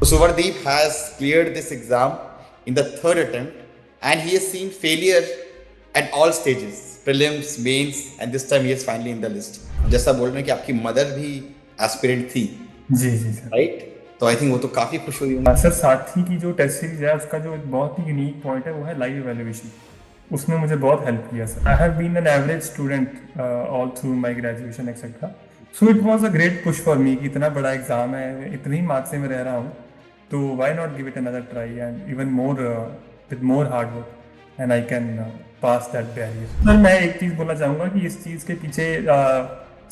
Suvardeep has cleared this exam in the third attempt and he has seen failure at all stages, prelims, mains, and this time he is finally in the list. जैसा बोल रहे हैं कि आपकी mother भी aspirant थी, जी जी sir. Right? तो I think वो तो काफी खुश हुई होंगी। सर साथी की जो टेस्ट सीरीज है उसका जो एक बहुत ही यूनिक पॉइंट है वो है लाइव एवेल्युएशन। उसने मुझे बहुत हेल्प किया sir. I have been an average student all through my graduation etcetera. So it was a great push for me कि इतना बड़ा एग्जाम है, इतने ही मार्क्स से मैं रह रहा हूँ, तो why not give it another try and even more with more hard work and I can pass that barrier. Sir मैं एक चीज़ बोलना चाहूँगा कि इस चीज़ के पीछे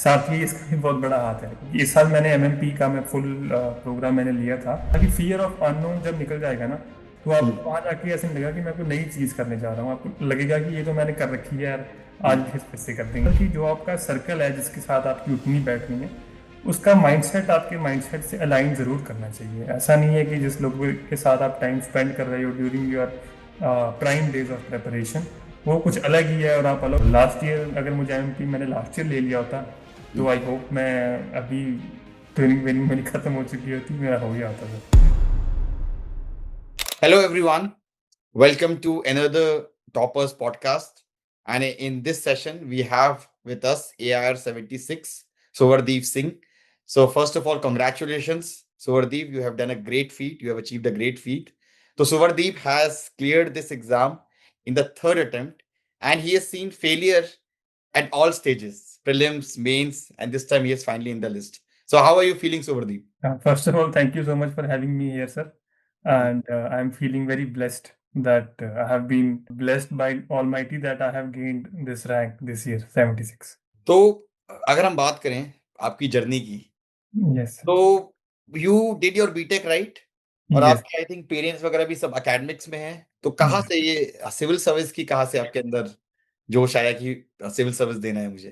साथ ही इसका भी बहुत बड़ा हाथ है। इस साल मैंने एमएमपी का मैं फुल प्रोग्राम मैंने लिया था ताकि फियर ऑफ अननोन जब निकल जाएगा ना, तो आपको वहां जाके ऐसे नहीं लगेगा कि मैं कोई नई चीज करने जा रहा हूँ। आपको लगेगा कि ये तो मैंने कर रखी है यार, आज फिर से कर देंगे। कि जो आपका सर्कल है जिसके साथ आपकी उठनी बैठनी है, उसका माइंडसेट आपके माइंडसेट से अलाइन जरूर करना चाहिए। ऐसा नहीं है कि जिस लोग के साथ आप टाइम स्पेंड कर रहे हो during your prime days of preparation, वो कुछ अलग ही है और आप अलग। लास्ट ईयर अगर मुझे एमपी मैंने लास्ट ईयर ले लिया होता, तो आई होप मैं अभी ट्रेनिंग वेनिंग मेरी खत्म हो चुकी होती, मेरा हो गया होता sir. Hello, everyone. Welcome to another Toppers podcast. And in this session, we have with us AIR 76, Suvardeep Singh. So, first of all, congratulations, Suvardeep. You have done a great feat. You have achieved a great feat. So, Suvardeep has cleared this exam in the third attempt and he has seen failure at all stages, prelims, mains, and this time he is finally in the list. So, how are you feeling, Suvardeep? First of all, thank you so much for having me here, sir. And I'm feeling very blessed that I have been blessed by Almighty that I have gained this rank this year, 76. तो अगर हम बात करें आपकी journey की, Yes, sir. तो you did your BTech right? और Yes. आपके आई थिंक पेरेंट्स वगैरह भी सब एकेडमिक्स में हैं, तो कहाँ से ये सिविल सर्विस की कहाँ से आपके अंदर जोश आया कि सिविल सर्विस देना है मुझे?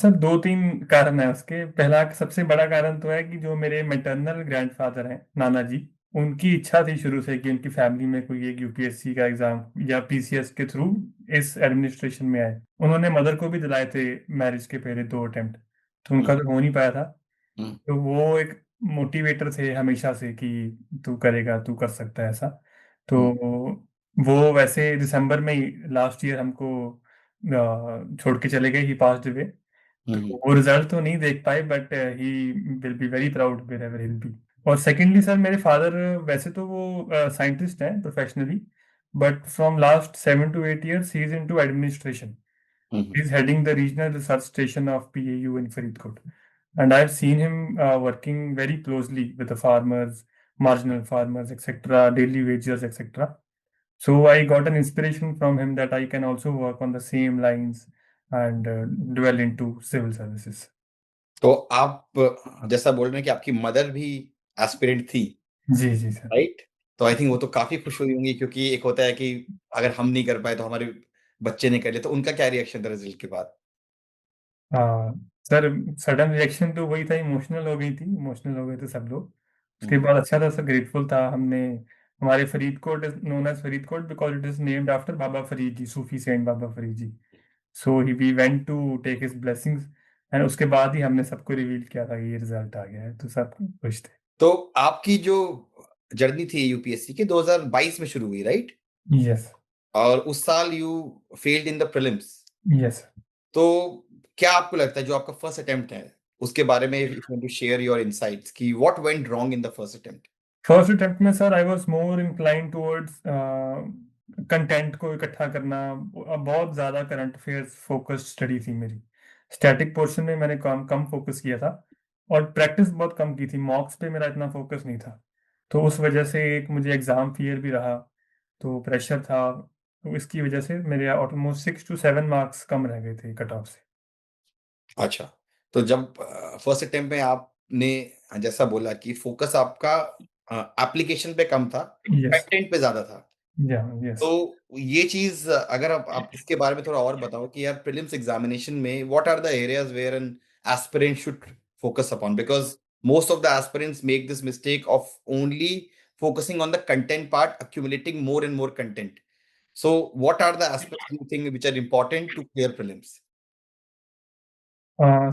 सर दो तीन कारण है उसके। पहला सबसे बड़ा कारण तो है कि जो मेरे मैटरनल ग्रैंडफादर हैं, नाना जी, उनकी इच्छा थी शुरू से कि उनकी फैमिली में कोई एक यूपीएससी का एग्जाम या पीसीएस के थ्रू इस एडमिनिस्ट्रेशन में आए। उन्होंने मदर को भी दिलाए थे मैरिज के पहले दो अटेम्प्ट, तो उनका तो हो नहीं पाया था। हम्म, तो वो एक मोटिवेटर थे हमेशा से कि तू करेगा, तू कर सकता है ऐसा। तो हम्म, वो वैसे दिसंबर में ही लास्ट ईयर हमको छोड़ के चले गए, ही पास्ड अवे। तो हम्म, वो रिजल्ट तो नहीं देख पाए, but he will be very proud wherever he'll be. और सेकेंडली सर, मेरे फादर वैसे तो वो साइंटिस्ट हैं professionally, but from last 7 to 8 years he is into administration. Hmm, He's heading the regional research station of PAU in Faridkot. And I've seen him working very closely with the farmers, marginal farmers, etc., daily wagers, etc. So I got an inspiration from him that I can also work on the same lines and dwell into civil services. तो आप जैसा बोल रहे हैं कि आपकी mother भी aspirant थी, जी जी सर। राइट? तो आई थिंक वो तो काफी खुश हुई होंगी, क्योंकि एक होता है कि अगर हम नहीं कर पाए तो हमारे बच्चे ने कर लिया, तो उनका क्या रिएक्शन था रिजल्ट के बाद? हाँ सर, सडन रिएक्शन तो वही था, इमोशनल हो गई थी, इमोशनल हो गए थे सब लोग। उसके हम्म, बाद अच्छा था सर, ग्रेटफुल था। हमने हमारे Faridkot is known as Faridkot because it is named after Baba Farid ji, Sufi saint Baba Farid ji. So he we went to take his blessings, and उसके बाद ही हमने सबको रिवील किया था कि ये रिजल्ट आ गया है, तो सब खुश थे। तो आपकी जो जर्नी थी यूपीएससी की 2022 में शुरू हुई, राइट? यस। और उस साल you failed in the prelims. Yes. तो क्या आपको लगता है जो आपका फर्स्ट अटेम्प्ट है उसके बारे में, if you want to share your insights कि what went wrong in the first attempt? First attempt में sir I was more incline towards content को इकट्ठा करना। बहुत ज़्यादा करंट अफेयर्स फोकस्ड स्टडी थी मेरी। स्टैटिक पोर्शन में मैंने कम कम फोकस किया था, और प्रैक्टिस बहुत कम की थी। मॉक्स पे मेरा इतना फोकस नहीं था, तो उस वजह से एक मुझे एग्ज़ाम फियर भी रहा, तो प्रेशर था। तो इसकी वजह से मेरे ऑलमोस्ट 6 to 7 मार्क्स कम रह गए थे कट ऑफ से। अच्छा, तो जब फर्स्ट अटेम्प्ट में आपने जैसा बोला कि फोकस आपका एप्लीकेशन पे कम था, यस। कंटेंट पे ज्यादा था, या। यस। तो ये चीज अगर आप इसके बारे में थोड़ा और बताओ कि यार प्रीलिम्स एग्जामिनेशन में what are the areas where an aspirant should focus upon, because most of the aspirants make this mistake of only focusing on the content part, accumulating more and more content. So what are the aspects you think which are important to clear prelims?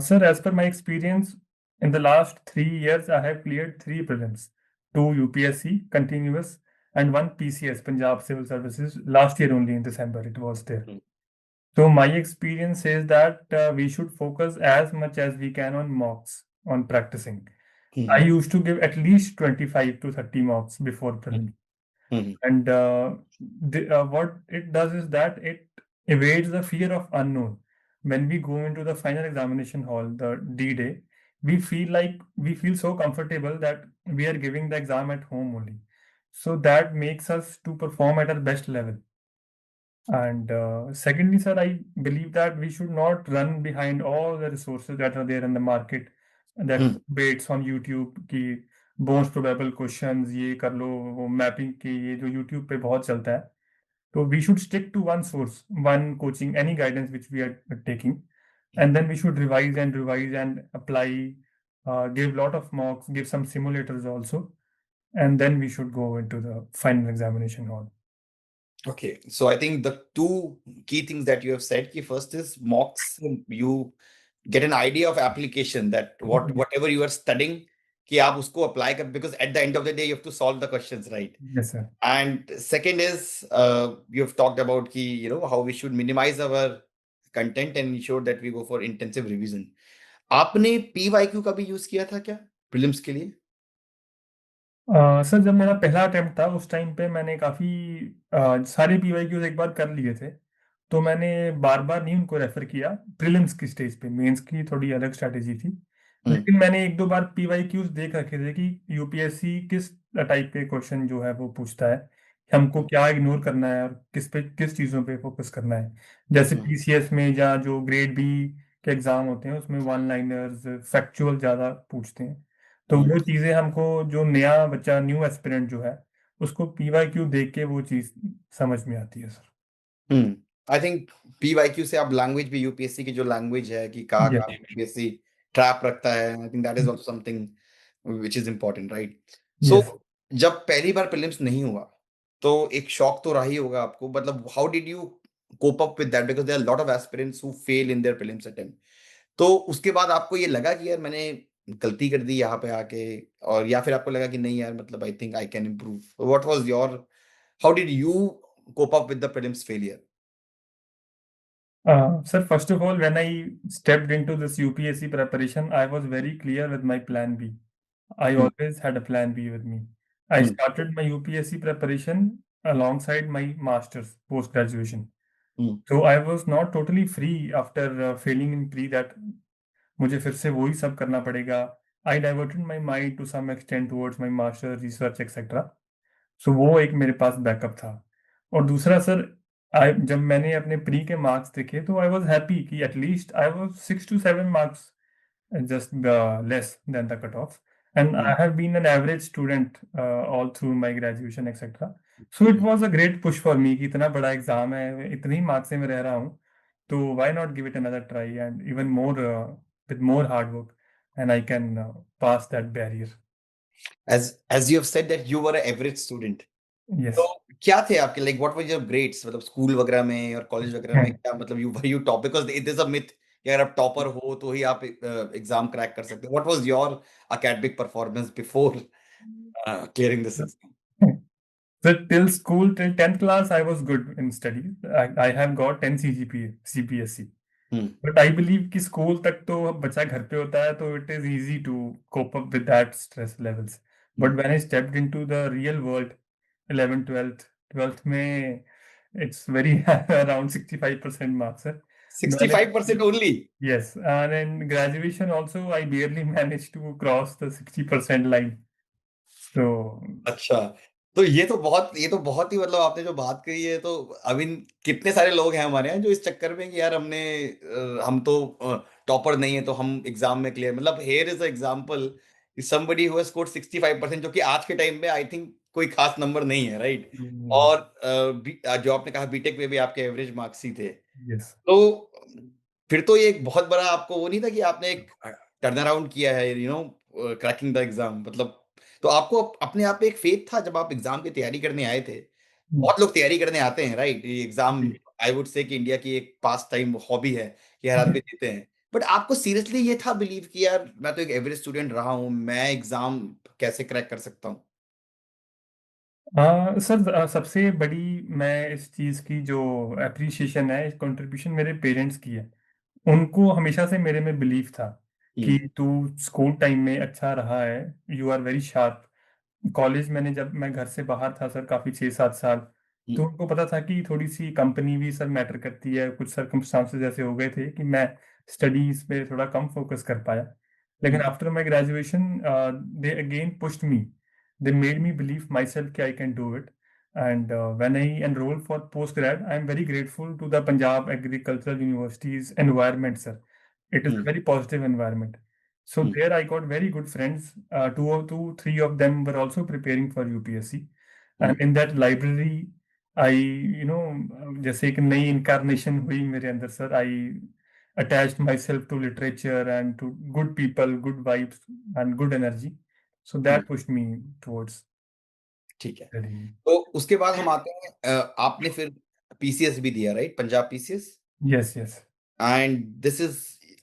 Sir, as per my experience, in the last 3 years, I have cleared 3 prelims. two UPSC continuous, and one PCS, Punjab Civil Services. Last year only in December it was there. Hmm. So my experience says that we should focus as much as we can on mocks, on practicing. I Hmm. used to give at least 25 to 30 mocks before prelims. Hmm. And what it does is that it evades the fear of unknown. When we go into the final examination hall, the D day, we feel so comfortable that we are giving the exam at home only. So that makes us to perform at our best level. And secondly, sir, I believe that we should not run behind all the resources that are there in the market. That Hmm. debates on YouTube की most probable questions ये कर लो वो mapping के ये जो YouTube पे बहुत चलता है तो we should stick to one source, one coaching, any guidance which we are taking, and then we should revise and apply, give lot of mocks, give some simulators also, and then we should go into the final examination hall. Okay, so I think the two key things that you have said, ki first is mocks, you get an idea of application that whatever you are studying, कि आप उसको apply कर, because at the end of the day you have to solve the questions, right? Yes, sir. And second is you have talked about कि how we should minimize our content and ensure that we go for intensive revision. आपने PYQ का भी use किया था क्या prelims के लिए? Sir जब मेरा पहला अटेम्प्ट था उस टाइम पे मैंने काफ़ी सारे PYQs एक बार कर लिए थे तो मैंने बार बार नहीं उनको रेफर किया प्रीलिम्स की स्टेज पे मेंस की थोड़ी अलग स्ट्रैटेजी थी हम्म। लेकिन मैंने एक दो बार PYQs देख रखे थे कि यूपीएससी किस टाइप के क्वेश्चन जो है वो पूछता है हमको क्या इग्नोर करना है और किस चीज़ों पे फोकस करना है जैसे हम्म। पीसीएस में या जो ग्रेड बी के एग्जाम होते हैं उसमें वन लाइनर्स फैक्चुअल ज़्यादा पूछते हैं तो हम्म। वो चीज़ें हमको जो नया बच्चा न्यू एस्पिरेंट जो है उसको PYQ देख के वो चीज़ समझ में आती है sir. Hmm. I think PYQ से आप लैंग्वेज भी यूपीएससी की जो लैंग्वेज है कि कहाँ यस। कहाँ यूपीएससी ट्रैप रखता है, I think that is also something which is important, right? So yes. जब पहली बार प्रीलिम्स नहीं हुआ तो एक शॉक तो रहा ही होगा आपको, मतलब how did you cope up with that, because there are lot of aspirants who fail in their prelims attempt. तो उसके बाद आपको ये लगा कि यार मैंने गलती कर दी यहाँ पे आके, और या फिर आपको लगा कि नहीं यार, मतलब I think I can improve? What was your, how did you cope up with the prelims failure? Sir, first of all, when I stepped into this UPSC preparation, I was very clear with my plan B. I Hmm. always had a plan B with me. I Hmm. started my UPSC preparation alongside my master's post graduation. Hmm. So I was not totally free after failing in pre that मुझे फिर से वही सब करना पड़ेगा. I diverted my mind to some extent towards my master research etc. सो वो एक मेरे पास बैकअप था और दूसरा सर जब मैंने अपने प्री के मार्क्स देखे तो आई वाज हैप्पी कि at least I was 6 to 7 marks just less than the cutoff and I Hmm. have been an average student all through my graduation etc. So it was a great push for me कि इतना बड़ा exam है इतने ही marks से मैं रह रहा हूँ तो why not give it another try and even more with more hard work and I can pass that barrier. As you have said that you were an average student, तो Yes. क्या थे आपके, like what were your grades, मतलब school वगैरह में और college वगैरह में क्या, मतलब you top, because it is a myth कि अगर आप टॉपर हो तो ही आप एग्जाम क्रैक कर सकते हो। What was your academic performance before clearing this exam? So till school, till 10th class, I was good in studies. I have got 10 CGPA, CPSC. Hmm. But I believe कि school तक तो बच्चा घर पे होता है तो it is easy to cope up with that stress levels. But when I stepped into the real world, 11th, 12th में it's very around 65% marks. Sir. मैंने 65% only? yes, and in graduation also I barely managed to cross the 60% line. So अच्छा, तो ये तो बहुत ही, मतलब आपने जो बात कही है, तो आई मीन कितने सारे लोग हैं हमारे यहाँ जो इस चक्कर में कि यार हम तो टॉपर नहीं है तो हम एग्जाम में क्लियर, मतलब here is a example, somebody who has scored 65%, जो कि आज के टाइम में आई थिंक कोई खास नंबर नहीं है, राइट? mm, और जो आपने कहा बीटेक में भी आपके एवरेज मार्क्स ही थे, yes. तो फिर तो ये एक बहुत बड़ा आपको वो नहीं था कि आपने एक टर्न अराउंड किया है, क्रैकिंग द एग्जाम, मतलब तो आपको अपने आप पे एक फेथ था जब आप एग्जाम की तैयारी करने आए थे? Mm. बहुत लोग तैयारी करने आते हैं, राइट? ये exam ji. I would say कि इंडिया की एक पास टाइम हॉबी है कि हर आदमी देते हैं, बट आपको सीरियसली ये था बिलीव कि यार मैं तो एक एवरेज स्टूडेंट रहा हूँ, मैं एग्जाम कैसे क्रैक कर सकता हूँ? सर, सबसे बड़ी मैं इस चीज़ की जो अप्रिसिएशन है, कंट्रीब्यूशन मेरे पेरेंट्स की है। उनको हमेशा से मेरे में बिलीव था कि हम्म। तू स्कूल टाइम में अच्छा रहा है, you are very sharp. College मैंने जब मैं घर से बाहर था सर काफ़ी 6-7 साल, तो हम्म। उनको पता था कि थोड़ी सी कंपनी भी सर मैटर करती है। कुछ सर्कमस्टांसेस ऐसे हो गए थे कि मैं स्टडीज पे थोड़ा कम फोकस कर पाया। लेकिन हम्म। After my graduation they again pushed me, they made me believe myself कि I can do it. And when I enrolled for postgrad, I am very grateful to the Punjab Agricultural University's environment, sir. It is a hmm. very positive environment. So hmm. there I got very good friends. Three of them were also preparing for UPSC. Hmm. And in that library, I, जैसे एक नई incarnation हुई मेरे अंदर sir, I attached myself to literature and to good people, good vibes and good energy. So hmm. that pushed me towards ठीक है। studying. तो उसके बाद हम आते हैं, आपने फिर पीसीएस भी दिया, right? Punjab PCS. Yes, yes. And this is,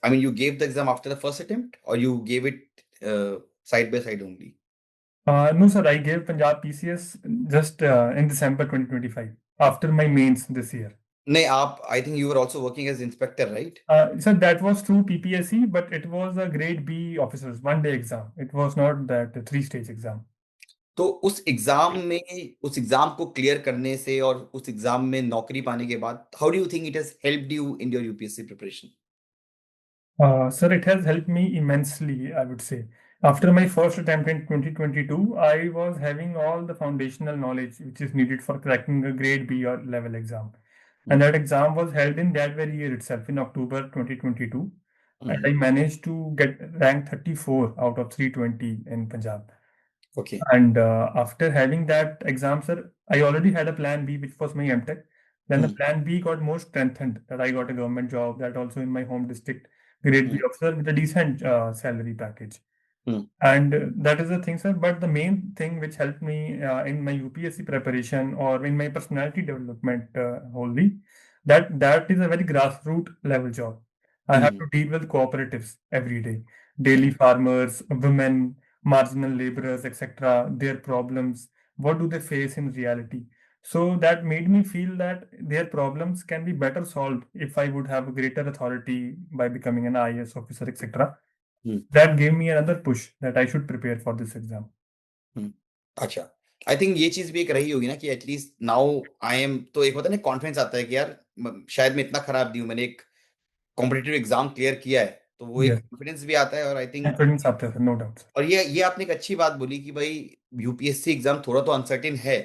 I mean, you gave the exam after the first attempt और you gave it side by side only? No, sir, I gave Punjab PCS just in December 2025 after my mains this year. नहीं, आप, I think you are also working as inspector, right? Sir, that was through PPSC, but it was a grade B officers 1 day exam. It was not that three-stage exam. तो उस exam में, उस exam को clear करने से और उस exam में नौकरी पाने के बाद, how do you think it has helped you in your UPSC preparation? Sir, it has helped me immensely, I would say. After my first attempt in 2022, I was having all the foundational knowledge which is needed for cracking a grade B or level exam. And that exam was held in that very year itself, in October 2022. And I managed to get rank 34 out of 320 in Punjab. Okay. And after having that exam, sir, I already had a plan B, which was my MTech. Then the plan B got more strengthened, that I got a government job, that also in my home district, grade B officer with a decent salary package. And that is the thing, sir. But the main thing which helped me in my UPSC preparation or in my personality development wholly, that is a very grassroots level job. I have to deal with cooperatives every day, daily farmers, women, marginal laborers, etc. Their problems, what do they face in reality? So that made me feel that their problems can be better solved if I would have a greater authority by becoming an IAS officer, etc. That gave me another push that I should prepare for this exam. अच्छा, I think ये चीज भी एक रही होगी ना कि at least now I am, तो एक होता है ना कॉन्फिडेंस आता है कि यार शायद मैं इतना खराब नहीं हूं, मैंने एक कॉम्पिटिटिव एग्जाम क्लियर किया है, तो वो एक Yes, कॉन्फिडेंस भी आता है। और I think, confidence after, no doubt, sir. और ये आपने एक अच्छी बात बोली कि भाई यूपीएससी एग्जाम थोड़ा तो अनसर्टेन है,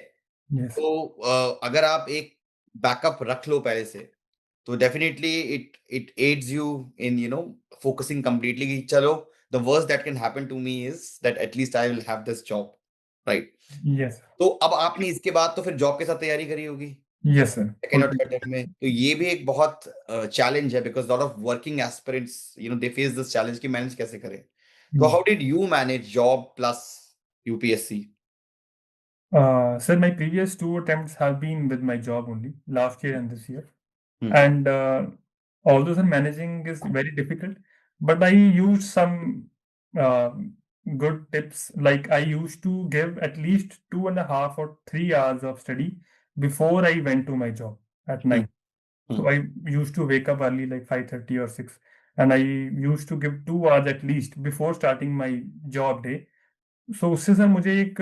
Yes, तो अगर आप एक बैकअप रख लो पहले से, तो definitely it it aids you in focusing completely कि चलो, the worst that can happen to me is that at least I will have this job, right? yes, तो अब आपने इसके बाद तो फिर जॉब के साथ तैयारी करी होगी yes, sir. सेकेंड और थर्ड में, तो ये भी एक बहुत चैलेंज है because lot of working aspirants they face this challenge कि मैनेज कैसे करें। तो how did you manage job plus UPSC? Sir, my previous two attempts have been with my job only, last year and this year. Hmm. And although sir, managing is very difficult, but I used some uh, good tips. Like I used to give at least 2.5 or 3 hours of study before I went to my job at hmm. night. So hmm. I used to wake up early, like 5:30 or 6, and I used to give 2 hours at least before starting my job day. सो उससे sir मुझे एक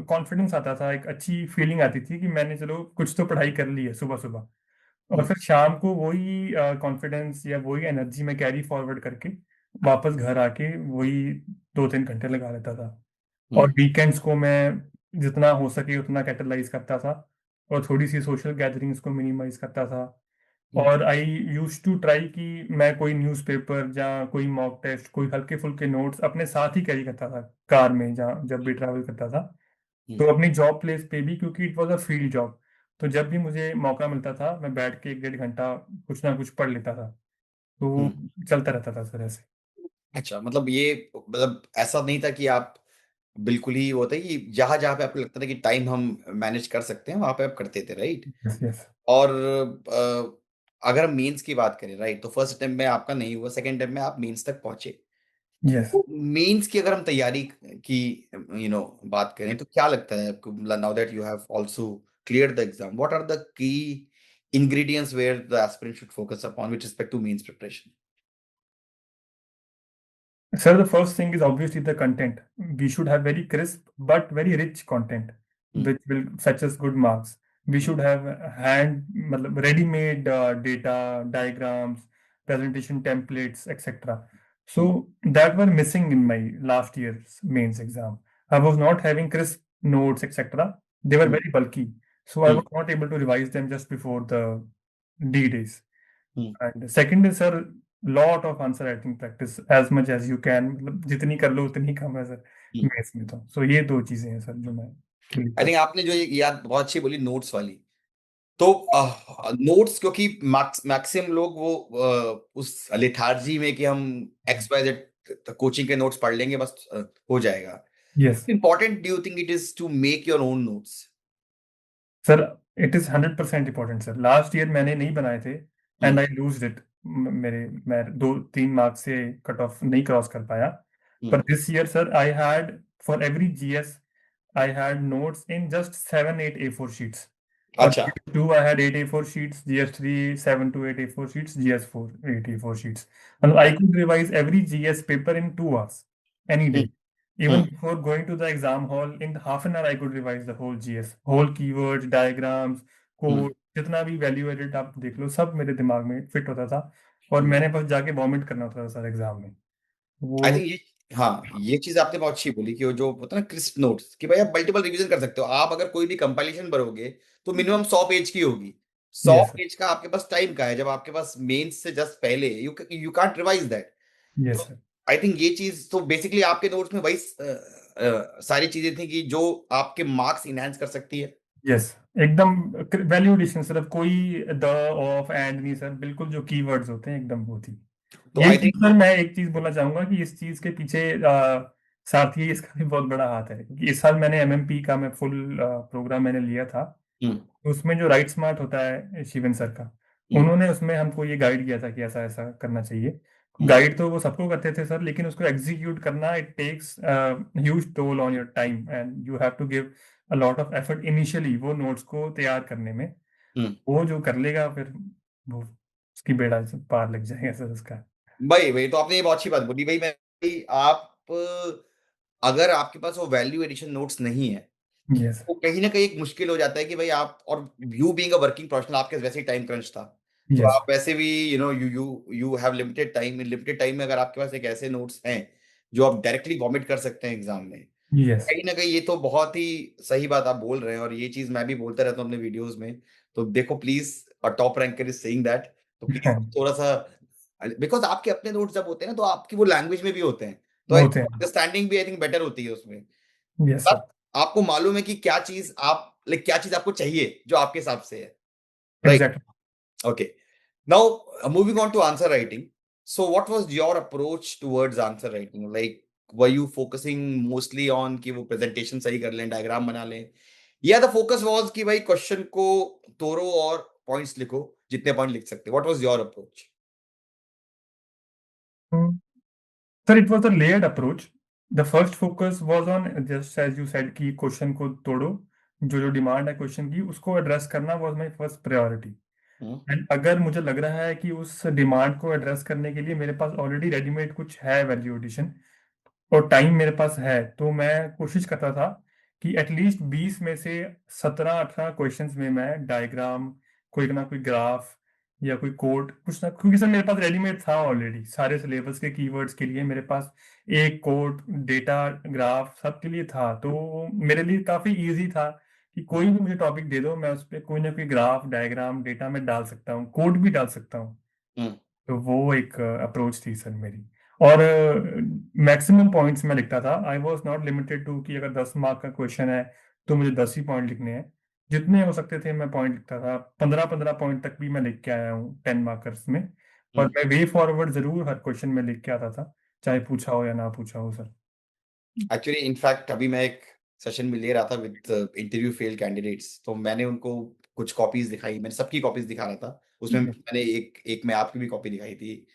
confidence आता था, एक अच्छी feeling आती थी कि मैंने चलो कुछ तो पढ़ाई कर ली है सुबह सुबह। और हम्म। फिर शाम को वही कॉन्फिडेंस या वही एनर्जी मैं कैरी फॉरवर्ड करके वापस घर आके वही 2-3 घंटे लगा लेता था। और हम्म। वीकेंड्स को मैं जितना हो सके उतना कैपिटलाइज करता था और थोड़ी सी सोशल गैदरिंग्स को मिनिमाइज करता था। हम्म। और आई यूज टू ट्राई कि मैं कोई न्यूज़पेपर या कोई मॉक टेस्ट, कोई हल्के फुल्के नोट्स अपने साथ ही कैरी करता था कार में, जहाँ जब भी ट्रैवल करता था। हम्म। तो अपनी जॉब प्लेस पे भी, क्योंकि it was a field job, तो जब भी मुझे मौका मिलता था मैं बैठ के 1-1.5 घंटा कुछ ना कुछ पढ़ लेता था। तो हम्म। चलता रहता था सर ऐसे। अच्छा, मतलब ये, मतलब ऐसा नहीं था कि आप बिल्कुल ही, वो होता है कि जहां जहां पे आपको लगता था कि टाइम हम मैनेज कर सकते हैं वहां पे आप करते थे, राइट? Yes, yes. और अगर हम मेंस की बात करें, राइट, तो फर्स्ट अटेम्प्ट में आपका नहीं हुआ, सेकंड अटेम्प्ट में आप मेंस तक पहुंचे, यस तो मेंस की अगर हम तैयारी की बात करें तो क्या लगता है आपको, now that you have also cleared the exam, what are the key ingredients where the aspirant should focus upon with respect to means preparation? Sir, the first thing is obviously the content. We should have very crisp but very rich content, Hmm. which will fetch us good marks. We Hmm. should have मतलब ready-made data, diagrams, presentation templates, etc. Hmm. So that were missing in my last year's mains exam. I was not having crisp notes, etc. They were Hmm. very bulky, so I Hmm. was not able to revise them just before the D days. Hmm. And second is sir, lot of answer writing practice as much as you can, मतलब जितनी कर लो उतनी कम है sir Hmm. Maths में तो ये दो चीजें हैं सर जो मैं बिलीव आई कर। थिंक आपने जो ये याद बहुत अच्छी बोली नोट्स वाली। तो नोट्स क्योंकि मैक्सिमम लोग वो उस लेथार्जी में कि हम एक्स वाई जेड कोचिंग के नोट्स पढ़ लेंगे बस हो जाएगा। Yes important do you think it is to make your own notes? Sir, it is 100% important sir. Last year मैंने नहीं बनाए थे and hmm. I lose it. मेरे मैं 2-3 मार्क्स से कट ऑफ नहीं क्रॉस कर पाया। पर हम्म। This year sir I had for every GS I had notes in just 7-8 A4 sheets. For अच्छा। GS2, I had 8 A4 sheets, GS3, 7 to 8 A4 sheets, GS4, 8 A4 sheets. And I could revise every GS paper in 2 hours, any day. Hmm. Even hmm. before going to the exam hall, in half an hour, I could revise the whole GS, whole keywords, diagrams, hmm. code, जितना भी value added आप देख लो, सब मेरे दिमाग में fit होता था। और हम्म। मैंने बस जाके वॉमिट करना होता था सर एग्जाम में आई वो। थिंक ये, हाँ ये चीज आपने बहुत अच्छी बोली कि वो जो होता है ना क्रिस्प नोट्स, कि भाई आप मल्टीपल रिवीजन कर सकते हो। आप अगर कोई भी कंपाइलेशन भरोगे तो मिनिमम 100 पेज की होगी। सौ यस पेज का आपके पास टाइम का है जब आपके पास मेंस से जस्ट पहले you can't revise that. Yes तो सर। आई थिंक ये चीज तो बेसिकली आपके नोट्स में वही सारी चीजें थी कि जो आपके मार्क्स इनहेंस कर सकती है। यस एकदम वैल्यू एडिशन, सिर्फ कोई द ऑफ एंड नहीं सर, बिल्कुल जो कीवर्ड्स होते हैं एकदम वो थी। तो यही आई चीज थिंक सर मैं एक चीज बोलना चाहूंगा कि इस चीज के पीछे साथ ही इसका भी बहुत बड़ा हाथ है, क्योंकि इस साल मैंने एमएमपी का मैं फुल प्रोग्राम मैंने लिया था। हम्म। उसमें जो राइट स्मार्ट होता है शिवन सर का, हम्म। उन्होंने उसमें हमको ये गाइड किया था कि ऐसा ऐसा करना चाहिए। हम्म। गाइड तो वो सबको करते थे सर, लेकिन उसको एग्जीक्यूट करना it takes huge toll on your time and you have to give a lot of effort initially वो नोट्स को तैयार करने में। हम्म। वो जो कर लेगा फिर वो उसकी बेड़ा से पार लग जाएगा सर उसका। भाई भाई तो आपने ये बहुत अच्छी बात बोली भाई। मैं भाई, आप अगर आपके पास वो वैल्यू एडिशन नोट्स नहीं है यस तो कहीं ना कहीं एक मुश्किल हो जाता है कि भाई आप, और you being a working professional आपके वैसे ही टाइम क्रंच था। तो यस आप वैसे भी you have limited time. In limited time में अगर आपके पास एक ऐसे नोट्स हैं जो आप डायरेक्टली वॉमिट कर सकते हैं एग्जाम में, यस कहीं ना कहीं ये तो बहुत ही सही बात आप बोल रहे हैं। और ये चीज मैं भी बोलता रहता हूँ अपने वीडियोस में। तो देखो प्लीज, और top ranker is saying that, तो प्लीज थोड़ा सा, बिकॉज आपके अपने नोट्स जब होते हैं ना तो आपकी वो लैंग्वेज में भी होते हैं, तो होते हैं। अंडरस्टैंडिंग भी आई थिंक बेटर होती है उसमें। यस बस सर। आपको मालूम है कि क्या चीज आप, लाइक क्या चीज आपको चाहिए जो आपके हिसाब से है, right? Exactly. Okay. Now, moving on to answer writing. So, what was your approach towards answer writing? Like, were you focusing mostly on कि वो presentation सही कर लें, diagram बना लें, या the focus was कि भाई question को तोड़ो और points लिखो, जितने point लिख सकते? What was your approach? Sir it was a layered approach. The first focus was on just as you said कि क्वेश्चन को तोड़ो, जो जो डिमांड है क्वेश्चन की उसको एड्रेस करना was my first priority. Hmm. And अगर मुझे लग रहा है कि उस डिमांड को एड्रेस करने के लिए मेरे पास ऑलरेडी रेडीमेड कुछ है वैल्यू एडिशन और टाइम मेरे पास है, तो मैं कोशिश करता था कि एटलीस्ट 20 में से 17-18 क्वेश्चंस में मैं डायग्राम, कोई ना कोई ग्राफ या कोई कोड कुछ ना, क्योंकि सर मेरे पास रेडीमेड था ऑलरेडी सारे सिलेबस के कीवर्ड्स के लिए मेरे पास एक कोड डेटा ग्राफ सबके लिए था। तो मेरे लिए काफ़ी इजी था कि कोई भी मुझे टॉपिक दे दो, मैं उस पर कोई ना कोई ग्राफ डायग्राम डेटा में डाल सकता हूँ, कोड भी डाल सकता हूँ। Hmm. तो वो एक अप्रोच थी सर मेरी। और मैक्सिमम पॉइंट्स मैं लिखता था। I was not limited to कि अगर 10 मार्क का क्वेश्चन है तो मुझे 10 ही पॉइंट लिखने हैं। जितने हो सकते थे मैं पॉइंट लिखता था। 15-15 पॉइंट तक भी मैं लिख के आया हूँ 10 मार्कर्स में। और Hmm. मैं वे फॉरवर्ड जरूर हर क्वेश्चन में लिख के आता था, चाहे पूछा हो या ना पूछा हो सर। एक्चुअली इनफैक्ट अभी मैं एक सेशन में ले रहा था विद इंटरव्यू फेल कैंडिडेट्स, तो मैंने उनको कुछ कॉपीज दिखाई, मैंने सबकी कॉपीज दिखा रहा था। उसमें मैंने एक एक मैं आपकी भी कॉपी दिखाई थी।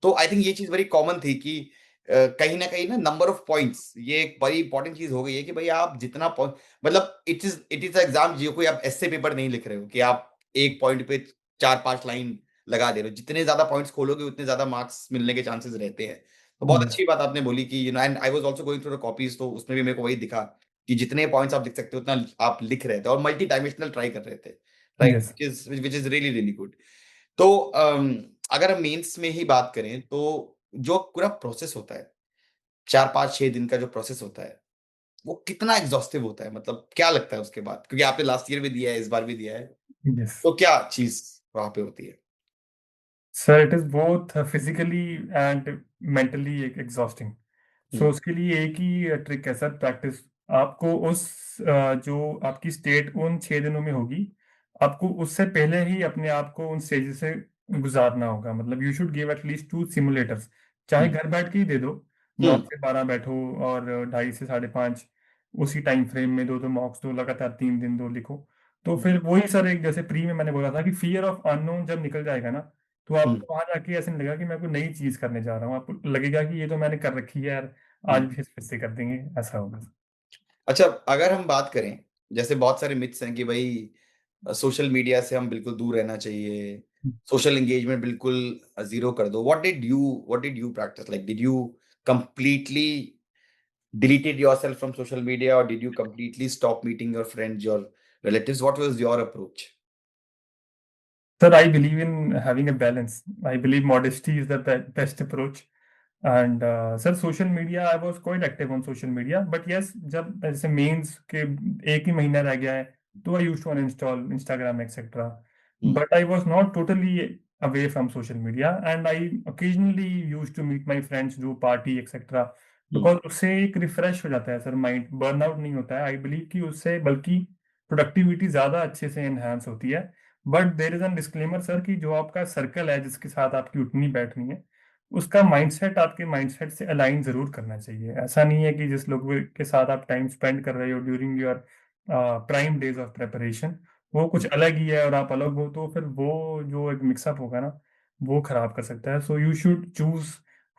तो आई थिंक ये चीज बड़ी कॉमन थी कि कहीं ना कहीं ना नंबर ऑफ पॉइंट्स ये एक बड़ी इंपॉर्टेंट चीज हो गई है कि भाई आप जितना मतलब इट इज एग्जाम जो कोई आप ऐसे पेपर नहीं लिख रहे हो कि आप एक पॉइंट पे 4-5 लाइन लगा दे रहे हो। जितने ज्यादा पॉइंट्स खोलोगे उतने ज्यादा मार्क्स मिलने के चांसेस रहते हैं। तो बहुत Yes. अच्छी बात आपने बोली कि and I was also going through the copies, तो उसमें भी मेरे को वही दिखा कि जितने पॉइंट्स आप लिख सकते हो उतना आप लिख रहे थे और मल्टी डायमेंशनल ट्राई कर रहे थे, right, Yes. Which is really really good. तो अगर हम मेंस में ही बात करें तो जो पूरा प्रोसेस होता है, 4-5-6 दिन का जो प्रोसेस होता है, वो कितना एग्जॉस्टिव होता है? मतलब क्या लगता है उसके बाद, क्योंकि आपने लास्ट ईयर भी दिया है, इस बार भी दिया है, Yes. तो क्या चीज वहां पे होती है? Sir it is both physically and mentally exhausting. So hmm. उसके लिए एक ही ट्रिक है सर, प्रैक्टिस। आपको उस जो आपकी स्टेट उन 6 दिनों में होगी, आपको उससे पहले ही अपने आप को उन स्टेजेस से गुजारना होगा। मतलब you should give at least 2 simulators, चाहे हम्म। घर बैठ के ही दे दो। नौ हम्म। से बारह बैठो और 2:30 से 5:30 उसी टाइम फ्रेम में दो दो मॉक्स दो, लगातार 3 दिन दो लिखो। तो हम्म। फिर वही सर, एक जैसे प्री में मैंने बोला था कि फियर ऑफ अननोन जब निकल जाएगा ना, तो हम्म। आपको वहां जाके ऐसे नहीं लगेगा कि मैं कोई नई चीज करने जा रहा हूँ। आपको लगेगा कि ये तो मैंने कर रखी है यार, आज हम्म। भी फिर से कर देंगे, ऐसा होगा। अच्छा, अगर हम बात करें, जैसे बहुत सारे मिथ्स हैं कि भाई सोशल मीडिया से हम बिल्कुल दूर रहना चाहिए, सोशल एंगेजमेंट बिल्कुल जीरो कर दो। What did you practice? Like did you completely deleted yourself from social media, or did you completely stop meeting your friends, your relatives? What was your approach? Sir, I believe in having a balance. I believe modesty is the best approach. And sir social media, I was quite active on social media, but yes जब ऐसे mains के एक ही महीना रह गया है, तो I use to uninstall Instagram etcetera. Hmm. But I was not totally away from social media, and I occasionally use to meet my friends, do party etcetera. Hmm. Because उससे एक रिफ्रेश हो जाता है सर माइंड, बर्नआउट नहीं होता है। I believe कि उससे बल्कि प्रोडक्टिविटी ज़्यादा अच्छे से एनहांस होती है। But there is an disclaimer sir, कि जो आपका सर्कल है जिसके साथ आपकी उठनी बैठनी है, उसका माइंडसेट आपके माइंडसेट से अलाइन जरूर करना चाहिए। ऐसा नहीं है कि जिस लोग के साथ आप टाइम स्पेंड कर रहे हो during your prime days of preparation, वो कुछ अलग ही है और आप अलग हो, तो फिर वो जो एक मिक्सअप होगा ना, वो खराब कर सकता है। So you should choose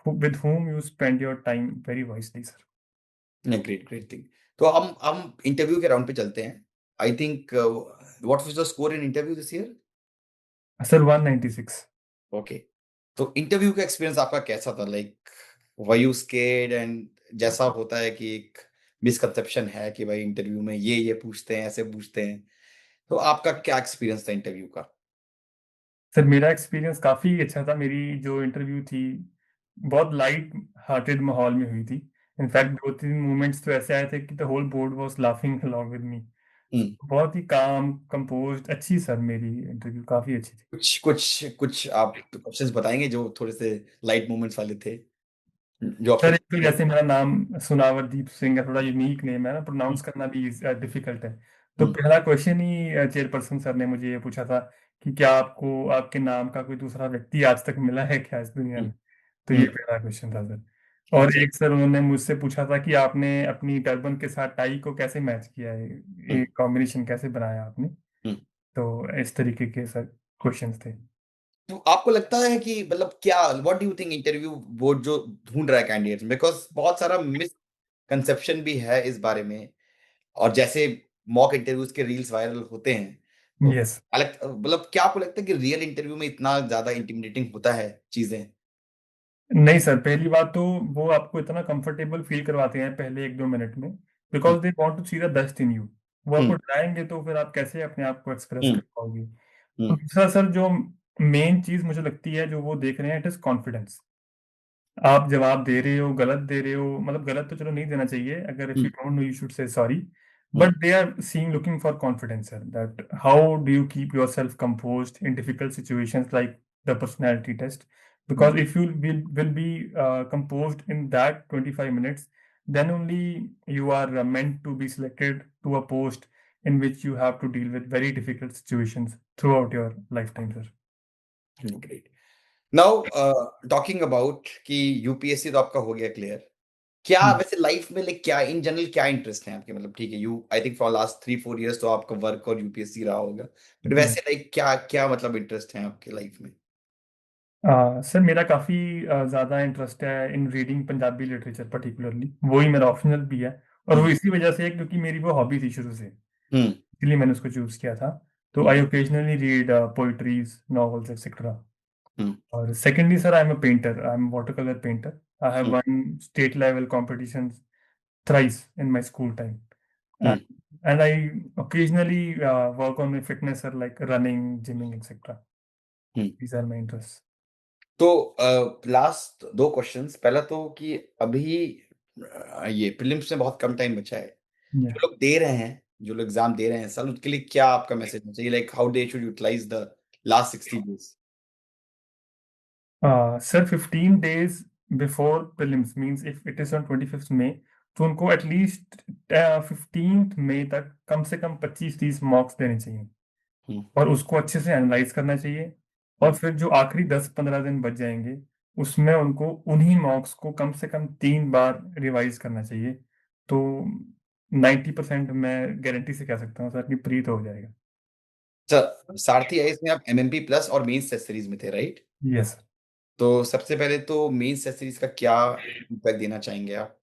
with whom you spend your time very wisely sir. Great great thing. तो हम इंटरव्यू के राउंड पे चलते हैं। I think what was the score in interview this year? Sir 196। Okay. तो इंटरव्यू का experience आपका कैसा था? Like were you scared? And जैसा होता है कि एक मिसकंसेप्शन है कि भाई इंटरव्यू में ये पूछते हैं, ऐसे पूछते हैं, तो आपका क्या एक्सपीरियंस था इंटरव्यू का? सर मेरा एक्सपीरियंस काफ़ी अच्छा था। मेरी जो इंटरव्यू थी, बहुत लाइट हार्टेड माहौल में हुई थी। इनफैक्ट 2-3 मोमेंट्स तो ऐसे आए थे कि the whole board was laughing along with मी। हम्म। बहुत ही काम कंपोज्ड अच्छी सर, मेरी इंटरव्यू काफ़ी अच्छी थी। कुछ आप क्वेश्चंस बताएंगे जो थोड़े से लाइट मोमेंट्स वाले थे, जो आपसे सर एक तो पूछे जैसे गए? मेरा नाम सुनावरदीप सिंह है, थोड़ा यूनिक नेम है ना, हम्म। प्रोनाउंस करना भी डिफिकल्ट है। तो हम्म। पहला क्वेश्चन ही चेयरपर्सन सर ने मुझे ये पूछा था कि क्या आपको आपके नाम का कोई दूसरा व्यक्ति आज तक मिला है क्या इस दुनिया हम्म। में। तो ये हम्म। पहला क्वेश्चन था सर। और अच्छा। एक सर उन्होंने मुझसे पूछा था कि आपने अपनी टर्बन के साथ टाई को कैसे मैच किया है, ये हम्म। कॉम्बिनेशन कैसे बनाया आपने। हम्म। तो इस तरीके के सर क्वेश्चंस थे। तो आपको लगता है कि मतलब क्या, what do you think interview board जो ढूंढ रहा है कैंडिडेट्स, बिकॉज बहुत सारा मिसकंसेप्शन भी है इस बारे में, और जैसे मॉक इंटरव्यूज के रील्स वायरल होते हैं, तो यस। मतलब क्या आपको लगता है कि रियल इंटरव्यू में इतना ज्यादा इंटिमिडेटिंग होता है चीजें? नहीं सर, पहली बात तो वो आपको इतना कंफर्टेबल फील करवाते हैं पहले 1-2 मिनट में, hmm. Because they want to see the best in you. वो आपको हम्म। डराएंगे तो फिर आप कैसे अपने आप को एक्सप्रेस हम्म। कर पाओगे। और हम्म। दूसरा सर, जो मेन चीज मुझे लगती है जो वो देख रहे हैं, इट इज कॉन्फिडेंस। आप जवाब दे रहे हो, गलत दे रहे हो, मतलब गलत तो चलो नहीं देना चाहिए, अगर if hmm. You don't know you should say sorry. Hmm. But they are seeing looking for confidence sir, that how do you keep yourself composed in difficult situations like the personality test. Hmm. Because if you will be composed in that 25 minutes, then only you are meant to be selected to a post in which you have to deal with very difficult situations throughout your lifetime sir. Great. Now talking about कि UPSC तो आपका हो गया clear, क्या Hmm. वैसे life में like क्या in general क्या इंटरेस्ट है आपके? मतलब ठीक है, you I think for last 3-4 years तो आपका वर्क और यूपीएससी रहा होगा, बट Yes. वैसे लाइक क्या क्या मतलब इंटरेस्ट है आपके लाइफ में? सर मेरा काफ़ी ज़्यादा इंटरेस्ट है इन रीडिंग पंजाबी लिटरेचर पर्टिकुलरली, वही मेरा ऑप्शनल भी है। और वो हम्म। इसी वजह से है क्योंकि मेरी वो हॉबी थी शुरू से, हम्म। इसलिए मैंने उसको चूज़ किया था। तो hmm. I occasionally read poetries, novels etcetera. Hmm. और secondly sir, I am a painter, I am water colour painter. I have hmm. Won state level competitions thrice in my school time. Uh, hmm. and I occasionally work on my fitness, or like running, gymming, etc. Hmm. These are my interests. तो last दो questions, पहला तो कि अभी ये prelims में बहुत कम time बचा है, Yeah. जो लोग दे रहे हैं, जो लोग एग्जाम दे रहे हैं सर, उसके लिए क्या आपका मैसेज होना चाहिए, like how they should utilize the last 60 days? Sir, 15 days before prelims means if it is on 25th May, तो उनको एटलीस्ट 15th मई तक कम से कम 25-30 मॉक्स देने चाहिए हम्म। और उसको अच्छे से एनालाइज करना चाहिए। और हम्म। फिर जो आखिरी 10-15 दिन बच जाएंगे, उसमें उनको उन्हीं मॉक्स को कम से कम 3 बार रिवाइज करना चाहिए। तो 90% मैं गारंटी से कह सकता हूँ सर कि प्री तो हो जाएगा। सर सारथी आईएएस में आप एमएमपी प्लस और मेंस टेस्ट सीरीज में थे, राइट? यस। तो सबसे पहले तो मेंस टेस्ट सीरीज का क्या फीडबैक देना चाहेंगे आप?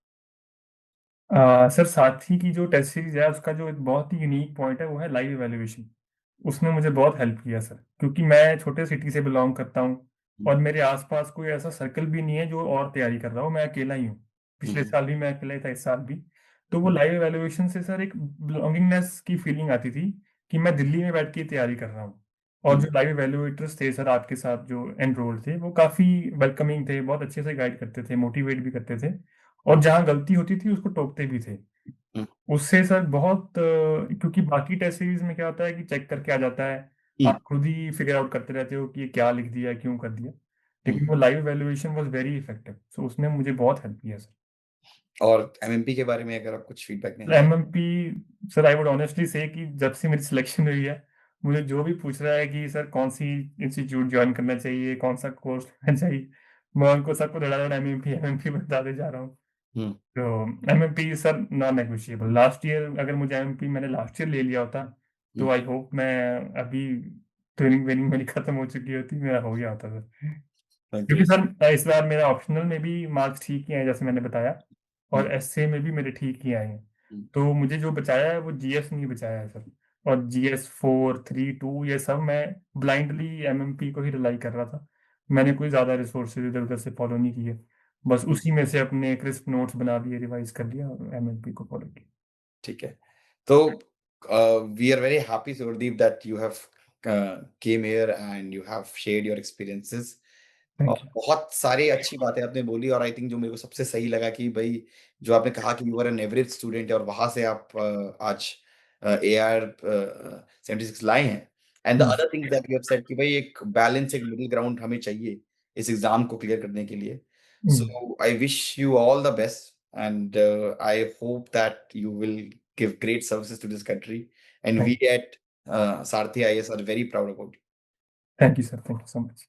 सर, साथी की जो टेस्ट सीरीज है उसका जो एक बहुत ही यूनिक पॉइंट है वो है लाइव एवेल्युएशन। उसने मुझे बहुत हेल्प किया सर, क्योंकि मैं छोटे सिटी से बिलोंग करता हूँ हम्म। और मेरे आसपास कोई ऐसा सर्कल भी नहीं है जो और तैयारी कर रहा हो, मैं अकेला ही हूँ। पिछले हम्म। साल भी मैं अकेला ही था, इस साल भी। तो वो हम्म। लाइव एवेल्युएशन से सर एक बिलोंगिंगनेस की फीलिंग आती थी कि मैं दिल्ली में बैठ के तैयारी कर रहा हूँ। और हम्म। जो लाइव एवेल्युएटर्स थे सर आपके साथ जो एनरोल्ड थे, वो काफ़ी वेलकमिंग थे, बहुत अच्छे से गाइड करते थे, मोटिवेट भी करते थे। और जहाँ गलती होती थी उसको टोकते भी थे। हम्म। उससे सर बहुत क्योंकि बाकी टेस्ट सीरीज में क्या होता है कि चेक करके आ जाता है, हम्म। आप खुद ही फिगर आउट करते रहते हो कि ये क्या लिख दिया, क्यों कर दिया। हम्म। लेकिन वो live valuation was very effective, so उसने मुझे बहुत हेल्प किया सर। और एमएमपी के बारे में अगर आप कुछ फीडबैक देना चाहें? MMP, sir I would honestly से कि जब से मेरी सिलेक्शन हुई है, मुझे जो भी पूछ रहा है कि सर कौन सी इंस्टीट्यूट ज्वाइन करना चाहिए, कौन सा कोर्स लेना चाहिए, मैं उनको सबको धड़ाधड़ एमएमपी एमएमपी बताते जा रहा हूँ। हम्म। तो MMP sir non negotiable. Last year अगर मुझे एमएमपी मैंने लास्ट ईयर ले लिया होता, तो हम्म। आई होप मैं अभी ट्रेनिंग वेनिंग मेरी खत्म हो चुकी होती, मेरा हो गया होता सर। क्योंकि ग्रेट। सर इस बार मेरा ऑप्शनल में भी मार्क्स ठीक ही आए जैसे मैंने बताया, हम्म। और एसए में भी मेरे ठीक ही आए हैं। हम्म। तो मुझे जो बचाया है वो जीएस नहीं बचाया है सर। और जीएस 4, 3, 2 ये सब मैं ब्लाइंडली एमएमपी को ही रिलाई कर रहा था। मैंने कोई ज़्यादा रिसोर्सेज इधर उधर से फॉलो नहीं किए, बस हम्म। उसी में से अपने क्रिस्प नोट्स बना लिए, रिवाइज कर लिया और एमएमपी को फॉलो किया। ठीक है। तो we are very happy Surdeep that you have came here and you have shared your experiences. और थैंक यू। बहुत सारी अच्छी बातें आपने बोली, और आई थिंक जो मेरे को सबसे सही लगा कि भाई जो आपने कहा कि you are an average student है और वहां से आप आज AR 76 लाए हैं। And the yes. Other thing that you have said कि भाई एक बैलेंस, एक मिडिल ग्राउंड हमें चाहिए इस एग्जाम को क्लियर करने के लिए। So I wish you all the best and I hope that you will give great services to this country, and we thank at Sarthi IAS are very proud about you. Thank you sir, thank you so much.